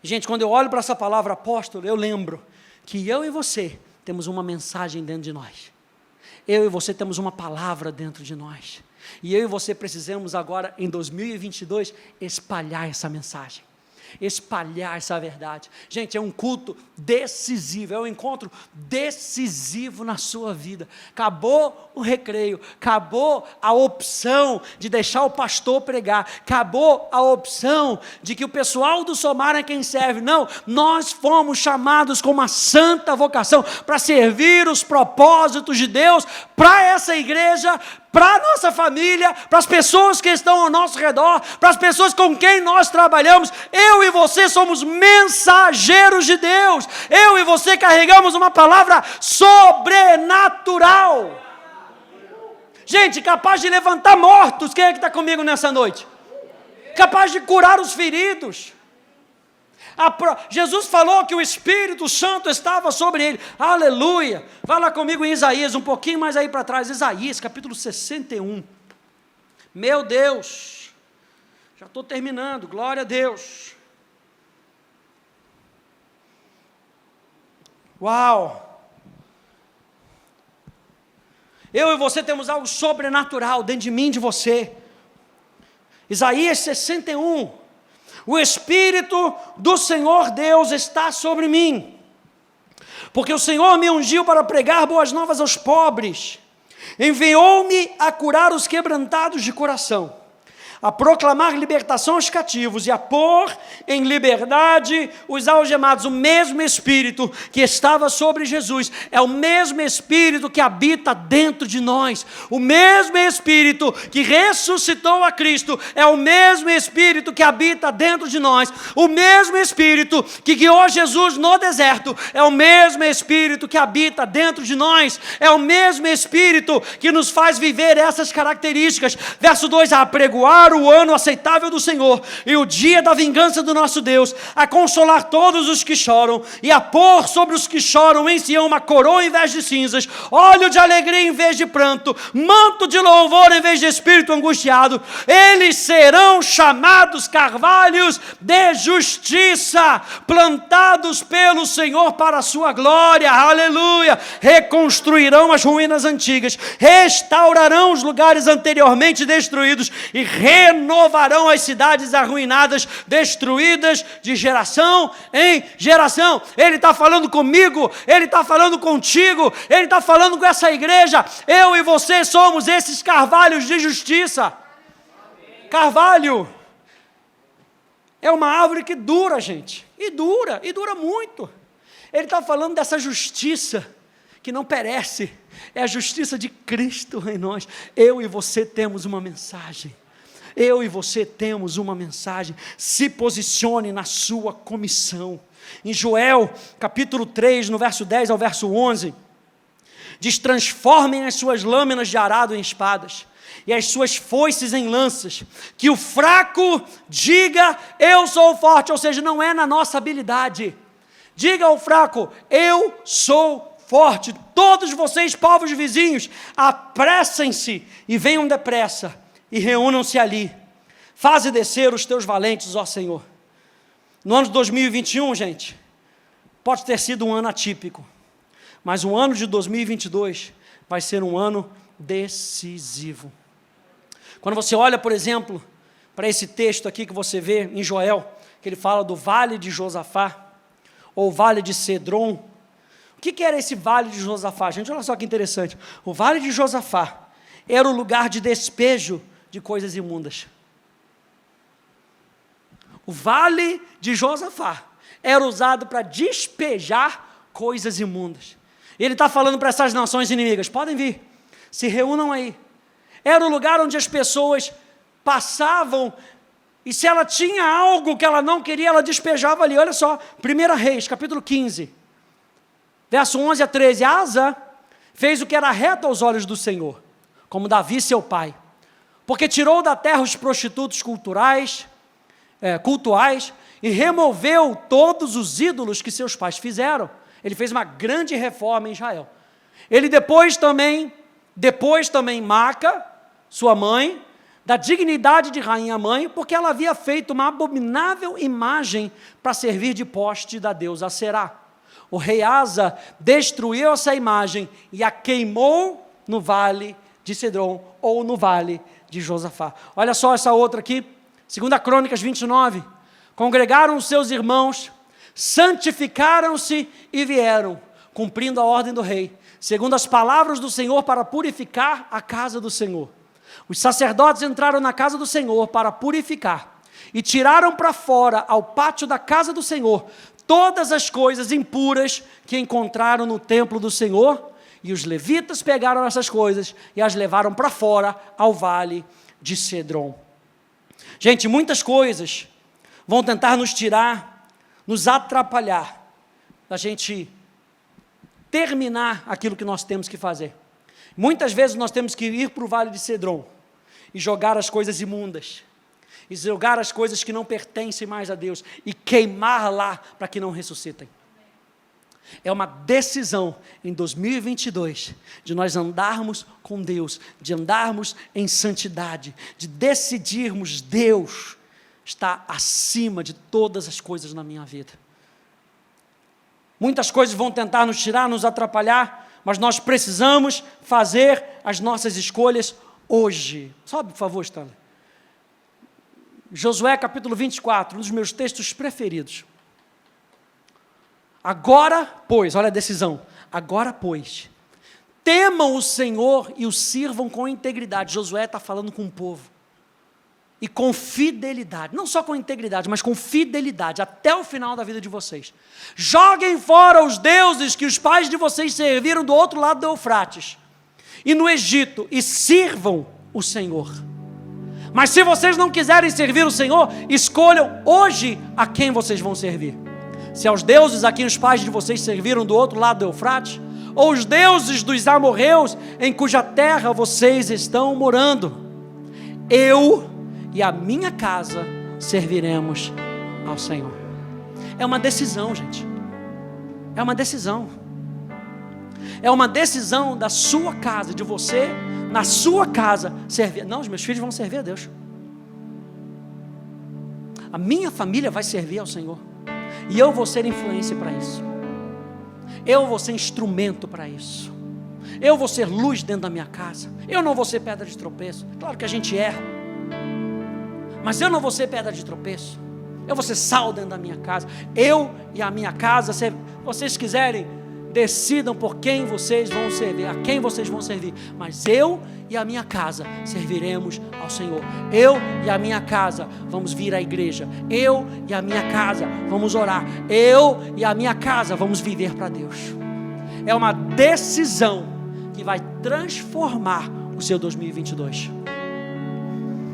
Gente, quando eu olho para essa palavra apóstolo, eu lembro que eu e você temos uma mensagem dentro de nós. Eu e você temos uma palavra dentro de nós. E eu e você precisamos agora, em 2022, espalhar essa mensagem. Espalhar essa verdade. Gente, é um culto decisivo, é um encontro decisivo na sua vida. Acabou o recreio, acabou a opção de deixar o pastor pregar, acabou a opção de que o pessoal do Somar é quem serve. Não, nós fomos chamados com uma santa vocação para servir os propósitos de Deus para essa igreja, para a nossa família, para as pessoas que estão ao nosso redor, para as pessoas com quem nós trabalhamos. Eu e você somos mensageiros de Deus. Eu e você carregamos uma palavra sobrenatural. Gente, capaz de levantar mortos. Quem é que está comigo nessa noite? Capaz de curar os feridos. Jesus falou que o Espírito Santo estava sobre ele. Aleluia. Vai lá comigo em Isaías, um pouquinho mais aí para trás. Isaías, capítulo 61. Meu Deus. Já estou terminando. Glória a Deus. Uau. Eu e você temos algo sobrenatural dentro de mim e de você. Isaías 61. O Espírito do Senhor Deus está sobre mim, porque o Senhor me ungiu para pregar boas novas aos pobres, enviou-me a curar os quebrantados de coração, a proclamar libertação aos cativos e a pôr em liberdade os algemados. O mesmo Espírito que estava sobre Jesus é o mesmo Espírito que habita dentro de nós. O mesmo Espírito que ressuscitou a Cristo é o mesmo Espírito que habita dentro de nós. O mesmo Espírito que guiou Jesus no deserto é o mesmo Espírito que habita dentro de nós. É o mesmo Espírito que nos faz viver essas características. Verso 2, a apregoar o ano aceitável do Senhor e o dia da vingança do nosso Deus, a consolar todos os que choram e a pôr sobre os que choram em Sião uma coroa em vez de cinzas, óleo de alegria em vez de pranto, manto de louvor em vez de espírito angustiado. Eles serão chamados carvalhos de justiça, plantados pelo Senhor para a sua glória. Aleluia! Reconstruirão as ruínas antigas, restaurarão os lugares anteriormente destruídos e renovarão as cidades arruinadas, destruídas de geração em geração. Ele está falando comigo, Ele está falando contigo, Ele está falando com essa igreja. Eu e você somos esses carvalhos de justiça. Carvalho é uma árvore que dura, gente, e dura muito. Ele está falando dessa justiça que não perece, é a justiça de Cristo em nós. Eu e você temos uma mensagem. Eu e você temos uma mensagem. Se posicione na sua comissão. Em Joel, capítulo 3, no verso 10 ao verso 11, diz: transformem as suas lâminas de arado em espadas, e as suas foices em lanças, que o fraco diga, eu sou forte. Ou seja, não é na nossa habilidade. Diga ao fraco, eu sou forte. Todos vocês, povos vizinhos, apressem-se e venham depressa, e reúnam-se ali. Faze descer os teus valentes, ó Senhor. No ano de 2021, gente, pode ter sido um ano atípico, mas o ano de 2022 vai ser um ano decisivo. Quando você olha, por exemplo, para esse texto aqui que você vê em Joel, que ele fala do vale de Josafá, ou vale de Cedron. O que era esse vale de Josafá? Gente, olha só que interessante. O vale de Josafá era o lugar de despejo de coisas imundas. O vale de Josafá era usado para despejar coisas imundas. E ele está falando para essas nações inimigas: podem vir, se reúnam aí. Era o lugar onde as pessoas passavam, e se ela tinha algo que ela não queria, ela despejava ali. Olha só, 1 Reis, capítulo 15, verso 11 a 13. Asa fez o que era reto aos olhos do Senhor, como Davi seu pai, porque tirou da terra os prostitutos cultuais e removeu todos os ídolos que seus pais fizeram. Ele fez uma grande reforma em Israel. Ele depois também Maca, sua mãe, da dignidade de rainha mãe, porque ela havia feito uma abominável imagem para servir de poste da deusa Será. O rei Asa destruiu essa imagem e a queimou no vale de Cedron, ou no vale de Josafá. Olha só essa outra aqui, 2 Crônicas 29. Congregaram os seus irmãos, santificaram-se e vieram, cumprindo a ordem do rei, segundo as palavras do Senhor, para purificar a casa do Senhor. Os sacerdotes entraram na casa do Senhor para purificar, e tiraram para fora, ao pátio da casa do Senhor, todas as coisas impuras que encontraram no templo do Senhor, e os levitas pegaram essas coisas e as levaram para fora, ao vale de Cedron. Gente, muitas coisas vão tentar nos tirar, nos atrapalhar, da gente terminar aquilo que nós temos que fazer. Muitas vezes nós temos que ir para o vale de Cedron e jogar as coisas imundas, e jogar as coisas que não pertencem mais a Deus, e queimar lá para que não ressuscitem. É uma decisão em 2022 de nós andarmos com Deus, de andarmos em santidade, de decidirmos: Deus está acima de todas as coisas na minha vida. Muitas coisas vão tentar nos tirar, nos atrapalhar, mas nós precisamos fazer as nossas escolhas hoje. Sobe, por favor, Stanley. Josué capítulo 24, um dos meus textos preferidos. Agora, pois, olha a decisão, agora, pois, temam o Senhor e o sirvam com integridade. Josué está falando com o povo. e com fidelidade, não só com integridade, mas com fidelidade, até o final da vida de vocês. Joguem fora os deuses que os pais de vocês serviram do outro lado do Eufrates, e no Egito, e sirvam o Senhor. Mas se vocês não quiserem servir o Senhor, escolham hoje a quem vocês vão servir. Se aos deuses a quem os pais de vocês serviram do outro lado do Eufrates, ou os deuses dos amorreus em cuja terra vocês estão morando. Eu e a minha casa serviremos ao Senhor. É uma decisão, gente. É uma decisão. É uma decisão da sua casa, de você, na sua casa, servir. Não, os meus filhos vão servir a Deus. A minha família vai servir ao Senhor. E eu vou ser influência para isso. Eu vou ser instrumento para isso. Eu vou ser luz dentro da minha casa. Eu não vou ser pedra de tropeço. Claro que a gente erra, mas eu não vou ser pedra de tropeço. Eu vou ser sal dentro da minha casa. Eu e a minha casa, se vocês quiserem, decidam por quem vocês vão servir, a quem vocês vão servir. Mas eu e a minha casa serviremos ao Senhor. Eu e a minha casa vamos vir à igreja. Eu e a minha casa vamos orar. Eu e a minha casa vamos viver para Deus. É uma decisão que vai transformar o seu 2022.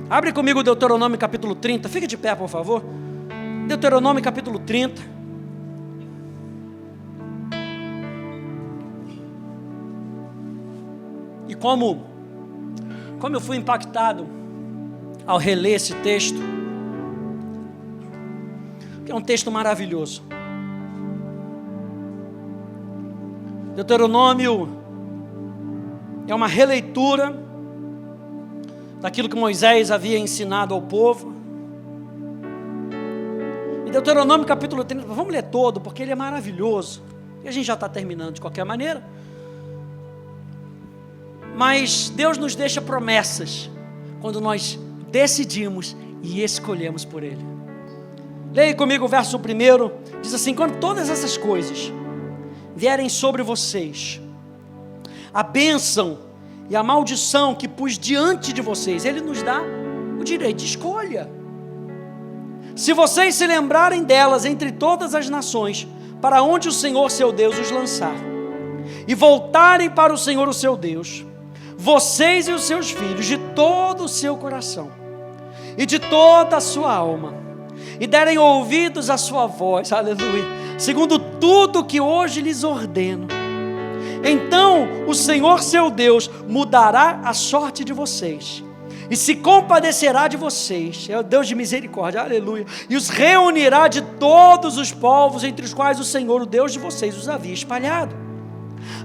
Abre comigo Deuteronômio capítulo 30. Fique de pé, por favor. Deuteronômio capítulo 30. E como eu fui impactado ao reler esse texto, que é um texto maravilhoso. Deuteronômio é uma releitura daquilo que Moisés havia ensinado ao povo. E Deuteronômio capítulo 30, vamos ler todo, porque ele é maravilhoso. E a gente já está terminando de qualquer maneira. Mas Deus nos deixa promessas quando nós decidimos e escolhemos por Ele. Leia comigo o verso 1, diz assim: quando todas essas coisas vierem sobre vocês, a bênção e a maldição que pus diante de vocês, Ele nos dá o direito de escolha. Se vocês se lembrarem delas entre todas as nações, para onde o Senhor seu Deus os lançar, e voltarem para o Senhor o seu Deus, vocês e os seus filhos, de todo o seu coração, e de toda a sua alma, e derem ouvidos à sua voz, aleluia, segundo tudo que hoje lhes ordeno, então o Senhor seu Deus mudará a sorte de vocês, e se compadecerá de vocês, é o Deus de misericórdia, aleluia, e os reunirá de todos os povos entre os quais o Senhor, o Deus de vocês, os havia espalhado.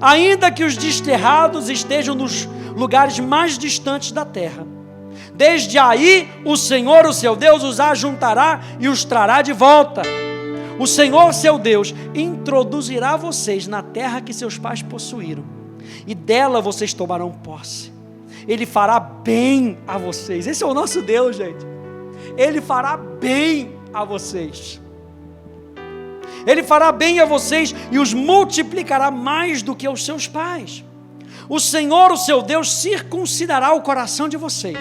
Ainda que os desterrados estejam nos lugares mais distantes da terra, desde aí o Senhor, o seu Deus, os ajuntará e os trará de volta. O Senhor, seu Deus, introduzirá vocês na terra que seus pais possuíram, e dela vocês tomarão posse. Ele fará bem a vocês. Esse é o nosso Deus, gente. Ele fará bem a vocês. Ele fará bem a vocês e os multiplicará mais do que aos seus pais. O Senhor, o seu Deus, circuncidará o coração de vocês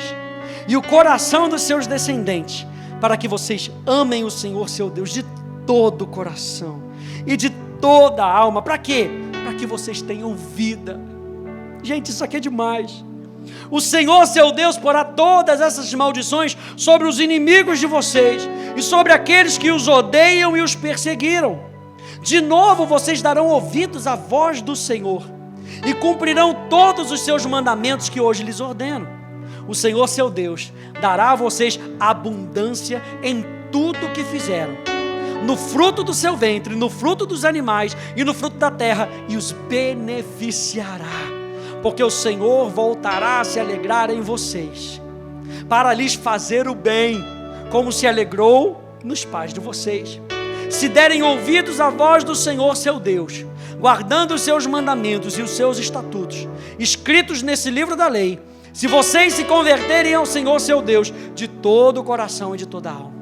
e o coração dos seus descendentes, para que vocês amem o Senhor, seu Deus, de todo o coração e de toda a alma. Para quê? Para que vocês tenham vida. Gente, isso aqui é demais. O Senhor, seu Deus, porá todas essas maldições sobre os inimigos de vocês e sobre aqueles que os odeiam e os perseguiram. De novo vocês darão ouvidos à voz do Senhor e cumprirão todos os seus mandamentos que hoje lhes ordeno. O Senhor, seu Deus, dará a vocês abundância em tudo o que fizeram, no fruto do seu ventre, no fruto dos animais e no fruto da terra, e os beneficiará. Porque o Senhor voltará a se alegrar em vocês, para lhes fazer o bem, como se alegrou nos pais de vocês. Se derem ouvidos à voz do Senhor seu Deus, guardando os seus mandamentos e os seus estatutos, escritos nesse livro da lei, se vocês se converterem ao Senhor seu Deus, de todo o coração e de toda a alma.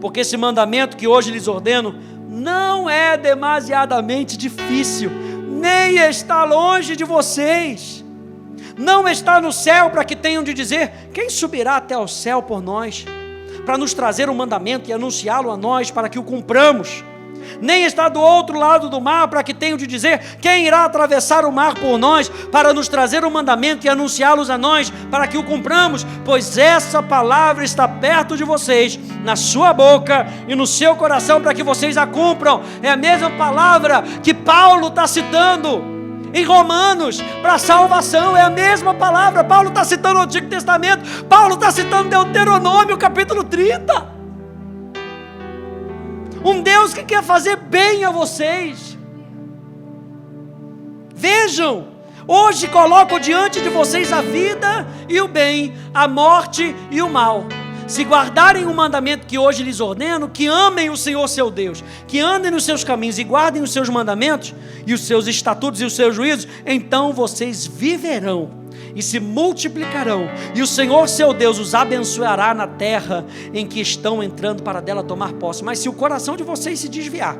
Porque esse mandamento que hoje lhes ordeno, não é demasiadamente difícil, nem está longe de vocês. não está no céu para que tenham de dizer: quem subirá até ao céu por nós, para nos trazer o mandamento e anunciá-lo a nós, para que o cumpramos. Nem está do outro lado do mar, para que tenham de dizer: quem irá atravessar o mar por nós, para nos trazer o mandamento e anunciá-los a nós, para que o cumpramos. Pois essa palavra está perto de vocês, na sua boca e no seu coração, para que vocês a cumpram. É a mesma palavra que Paulo está citando em Romanos, para salvação. É a mesma palavra. Paulo está citando o Antigo Testamento, Paulo está citando Deuteronômio capítulo 30. Um Deus que quer fazer bem a vocês. Vejam, hoje coloco diante de vocês a vida e o bem, a morte e o mal. Se guardarem o mandamento que hoje lhes ordeno, que amem o Senhor seu Deus, que andem nos seus caminhos e guardem os seus mandamentos e os seus estatutos e os seus juízos, então vocês viverão e se multiplicarão, e o Senhor seu Deus os abençoará na terra em que estão entrando para dela tomar posse. Mas se o coração de vocês se desviar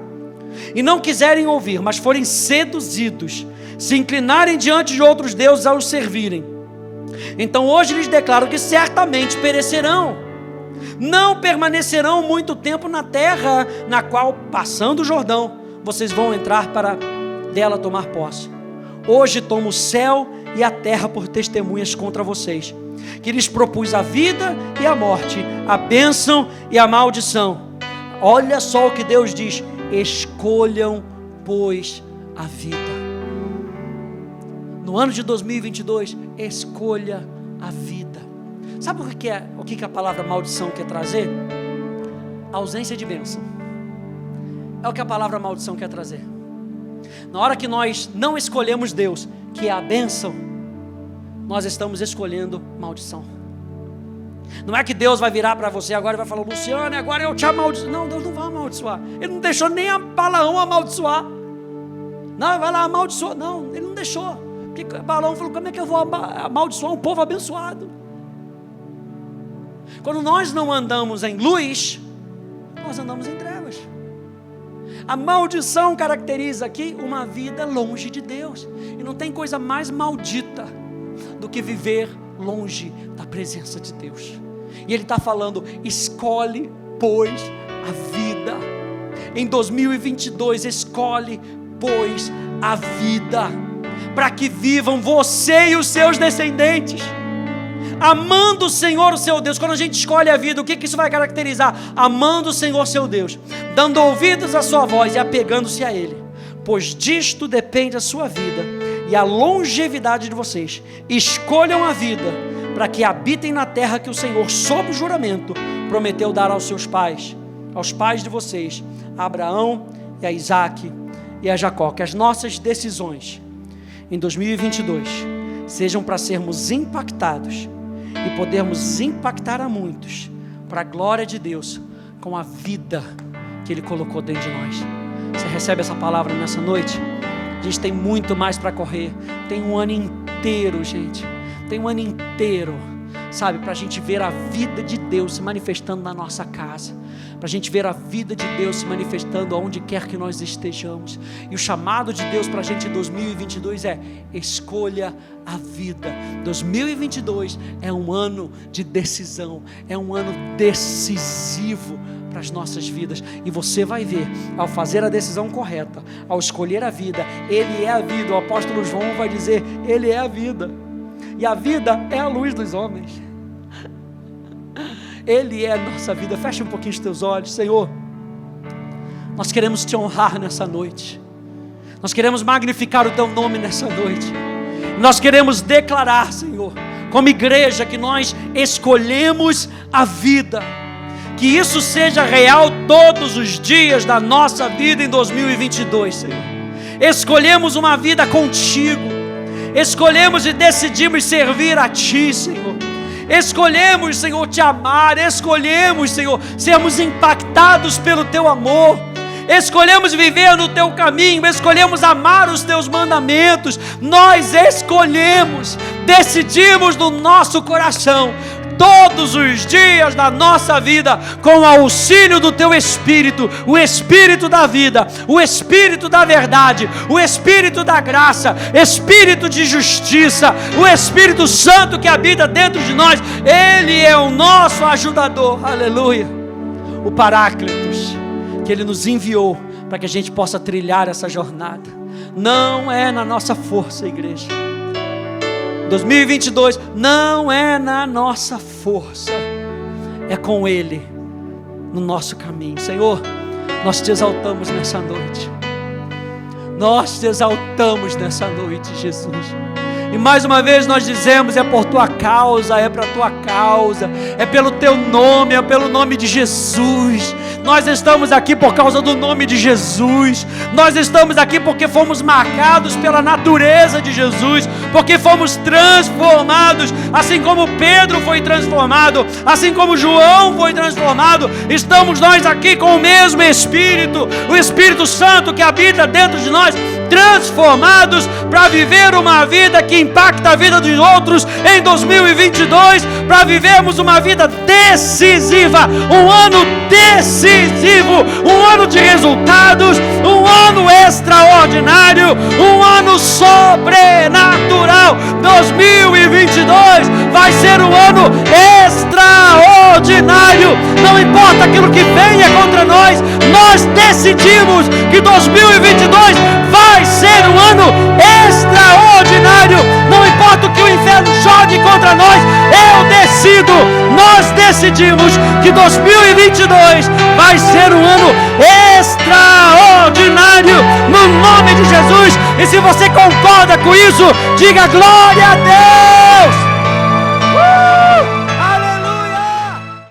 e não quiserem ouvir, mas forem seduzidos, se inclinarem diante de outros deuses a os servirem, então hoje lhes declaro que certamente perecerão, não permanecerão muito tempo na terra na qual, passando o Jordão, vocês vão entrar para dela tomar posse. Hoje tomo o céu e a terra por testemunhas contra vocês, que lhes propus a vida e a morte, a bênção e a maldição. Olha só o que Deus diz: escolham, pois, a vida. No ano de 2022, escolha a vida. Sabe o que a palavra maldição quer trazer? Ausência de bênção. É o que a palavra maldição quer trazer. Na hora que nós não escolhemos Deus, que é a bênção, nós estamos escolhendo maldição. Não é que Deus vai virar para você agora e vai falar: Luciano, agora eu te amaldiçoo. Não, Deus não vai amaldiçoar. Ele não deixou nem a Balaão amaldiçoar. Não, vai lá, amaldiçoa. Não, ele não deixou. Porque Balaão falou: como é que eu vou amaldiçoar um povo abençoado? Quando nós não andamos em luz, nós andamos em trevas. A maldição caracteriza aqui uma vida longe de Deus. E não tem coisa mais maldita do que viver longe da presença de Deus. E Ele está falando: escolhe, pois, a vida. Em 2022, escolhe, pois, a vida, para que vivam você e os seus descendentes, amando o Senhor o seu Deus. Quando a gente escolhe a vida, o que isso vai caracterizar? Amando o Senhor seu Deus, dando ouvidos à sua voz e apegando-se a Ele, pois disto depende a sua vida e a longevidade de vocês. Escolham a vida, para que habitem na terra que o Senhor, sob juramento, prometeu dar aos seus pais, aos pais de vocês, a Abraão e a Isaque e a Jacó. Que as nossas decisões em 2022 sejam para sermos impactados e podermos impactar a muitos para a glória de Deus, com a vida que Ele colocou dentro de nós. Você recebe essa palavra nessa noite? A gente tem muito mais para correr. Tem um ano inteiro, gente. Tem um ano inteiro, sabe, para a gente ver a vida de Deus se manifestando na nossa casa, para a gente ver a vida de Deus se manifestando aonde quer que nós estejamos. E o chamado de Deus para a gente em 2022 é: escolha a vida. 2022 é um ano de decisão, é um ano decisivo para as nossas vidas. E você vai ver, ao fazer a decisão correta, ao escolher a vida, Ele é a vida. O apóstolo João vai dizer: Ele é a vida, e a vida é a luz dos homens. Ele é a nossa vida. Fecha um pouquinho os teus olhos. Senhor, nós queremos te honrar nessa noite, nós queremos magnificar o teu nome nessa noite, nós queremos declarar, Senhor, como igreja, que nós escolhemos a vida. Que isso seja real todos os dias da nossa vida em 2022, Senhor. Escolhemos uma vida contigo, escolhemos e decidimos servir a Ti, Senhor. Escolhemos, Senhor, Te amar. Escolhemos, Senhor, sermos impactados pelo Teu amor. Escolhemos viver no Teu caminho. Escolhemos amar os Teus mandamentos. Nós escolhemos, decidimos no nosso coração todos os dias da nossa vida, com o auxílio do Teu Espírito, o Espírito da vida, o Espírito da verdade, o Espírito da graça, Espírito de justiça, o Espírito Santo que habita dentro de nós. Ele é o nosso ajudador, aleluia, o Paráclitos, que Ele nos enviou para que a gente possa trilhar essa jornada. Não é na nossa força, igreja. 2022 não é na nossa força, é com Ele no nosso caminho. Senhor, nós te exaltamos nessa noite. Nós te exaltamos nessa noite, Jesus. E mais uma vez nós dizemos: é por Tua causa, é para Tua causa, é pelo Teu nome, é pelo nome de Jesus. Nós estamos aqui por causa do nome de Jesus. Nós estamos aqui porque fomos marcados pela natureza de Jesus, porque fomos transformados, assim como Pedro foi transformado, assim como João foi transformado. Estamos nós aqui com o mesmo Espírito, o Espírito Santo que habita dentro de nós, transformados para viver uma vida que impacta a vida dos outros em 2022, para vivermos uma vida decisiva, um ano decisivo, um ano de resultados, um ano extraordinário, um ano sobrenatural. 2022 vai ser um ano extraordinário. Não importa aquilo que venha contra nós, nós decidimos que 2022 vai ser um ano extraordinário. Não importa o que o inferno jogue contra nós, nós decidimos que 2022 vai ser um ano extraordinário, no nome de Jesus. E se você concorda com isso, diga glória a Deus.